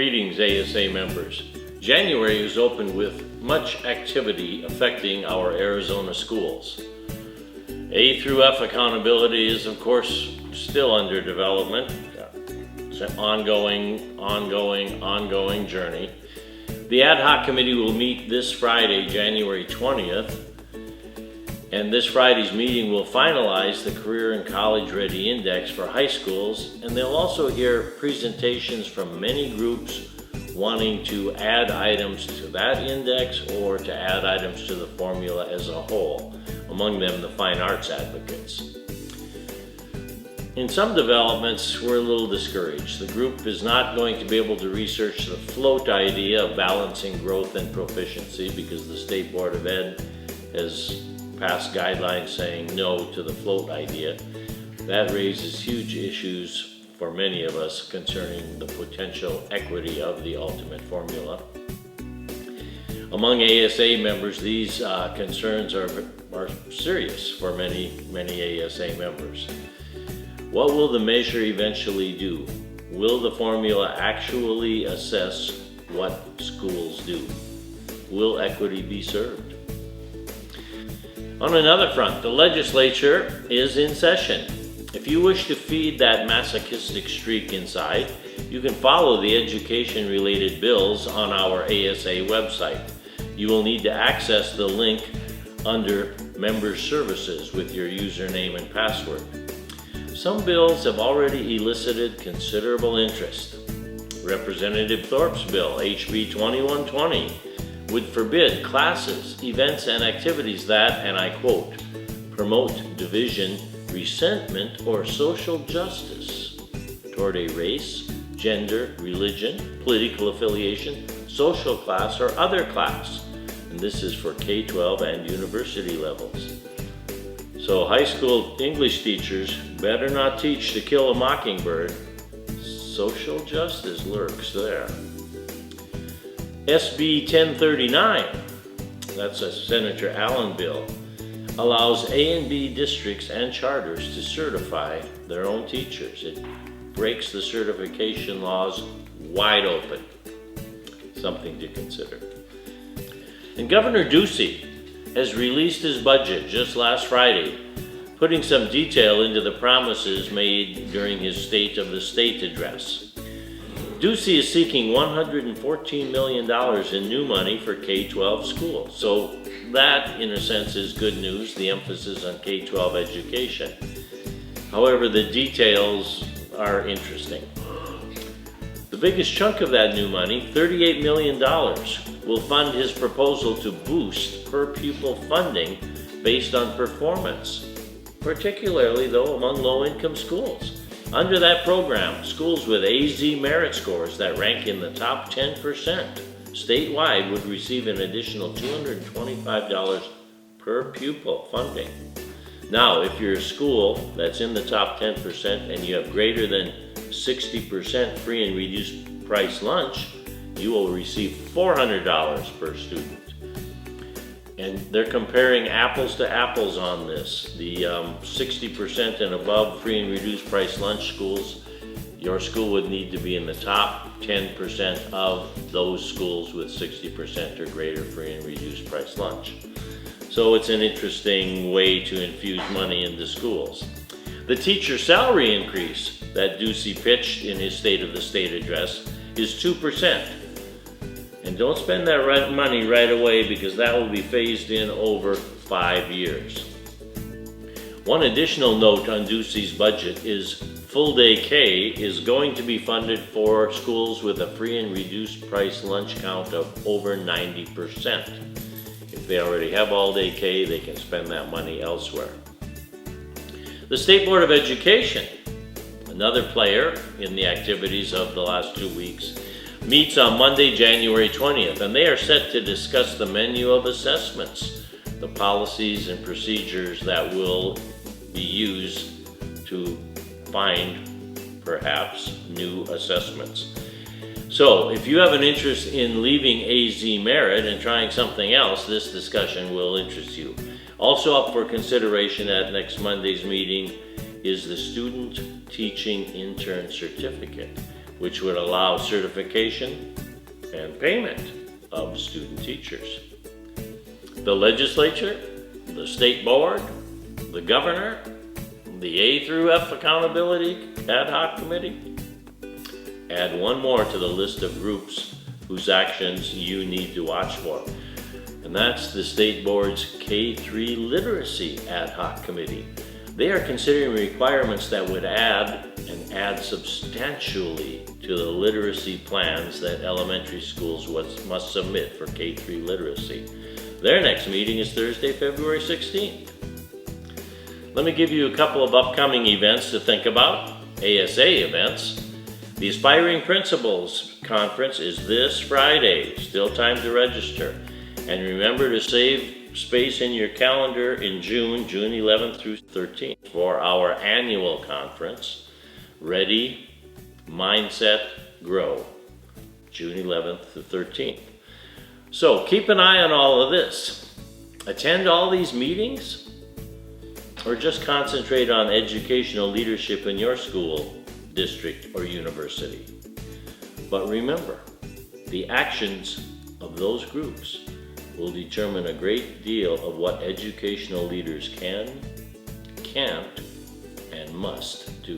Greetings, ASA members. January is opened with much activity affecting our Arizona schools. A through F accountability is, of course, still under development. It's an ongoing journey. The ad hoc committee will meet this Friday, January 20th, and this Friday's meeting will finalize the Career and College Ready Index for high schools, and they'll also hear presentations from many groups wanting to add items to that index or to add items to the formula as a whole, among them the fine arts advocates. In some developments, we're a little discouraged. The group is not going to be able to research the float idea of balancing growth and proficiency because the State Board of Ed has passed guidelines saying no to the float idea. That raises huge issues for many of us concerning the potential equity of the ultimate formula. Among ASA members, these concerns are serious for many ASA members. What will the measure eventually do? Will the formula actually assess what schools do? Will equity be served? On another front, the legislature is in session. If you wish to feed that masochistic streak inside, you can follow the education-related bills on our ASA website. You will need to access the link under Member Services with your username and password. Some bills have already elicited considerable interest. Representative Thorpe's bill, HB 2120, would forbid classes, events, and activities that, and I quote, promote division, resentment, or social justice toward a race, gender, religion, political affiliation, social class, or other class. And this is for K-12 and university levels. So high school English teachers better not teach to kill a mockingbird. Social justice lurks there. SB 1039, that's a Senator Allen bill, allows A and B districts and charters to certify their own teachers. It breaks the certification laws wide open. Something to consider. And Governor Ducey has released his budget just last Friday, putting some detail into the promises made during his State of the State address. Ducey is seeking $114 million in new money for K-12 schools. So that, in a sense, is good news, the emphasis on K-12 education. However, the details are interesting. The biggest chunk of that new money, $38 million, will fund his proposal to boost per-pupil funding based on performance, particularly, though, among low-income schools. Under that program, schools with AZ merit scores that rank in the top 10% statewide would receive an additional $225 per pupil funding. Now, if you're a school that's in the top 10% and you have greater than 60% free and reduced price lunch, you will receive $400 per student. And they're comparing apples to apples on this. The 60% and above free and reduced price lunch schools, your school would need to be in the top 10% of those schools with 60% or greater free and reduced price lunch. So it's an interesting way to infuse money into schools. The teacher salary increase that Ducey pitched in his State of the State address is 2%. And don't spend that money right away because that will be phased in over 5 years. One additional note on Ducey's budget is Full Day K is going to be funded for schools with a free and reduced price lunch count of over 90%. If they already have All Day K, they can spend that money elsewhere. The State Board of Education, another player in the activities of the last 2 weeks, meets on Monday, January 20th, and they are set to discuss the menu of assessments, the policies and procedures that will be used to find, perhaps, new assessments. So, if you have an interest in leaving AZ Merit and trying something else, this discussion will interest you. Also up for consideration at next Monday's meeting is the Student Teaching Intern Certificate. which would allow certification and payment of student teachers. The legislature, the state board, the governor, the A through F Accountability Ad Hoc Committee. Add one more to the list of groups whose actions you need to watch for, and that's the State Board's K-3 Literacy Ad Hoc Committee. They are considering requirements that would add substantially to the literacy plans that elementary schools must submit for K-3 literacy. Their next meeting is Thursday, February 16th. Let me give you a couple of upcoming events to think about. ASA events. The Aspiring Principals Conference is this Friday. Still time to register. And remember to save space in your calendar in June 11th through 13th for our annual conference, Ready, Mindset, Grow, June 11th to 13th. So keep an eye on all of this. Attend all these meetings, or just concentrate on educational leadership in your school, district, or university. But remember, the actions of those groups will determine a great deal of what educational leaders can, can't, and must do.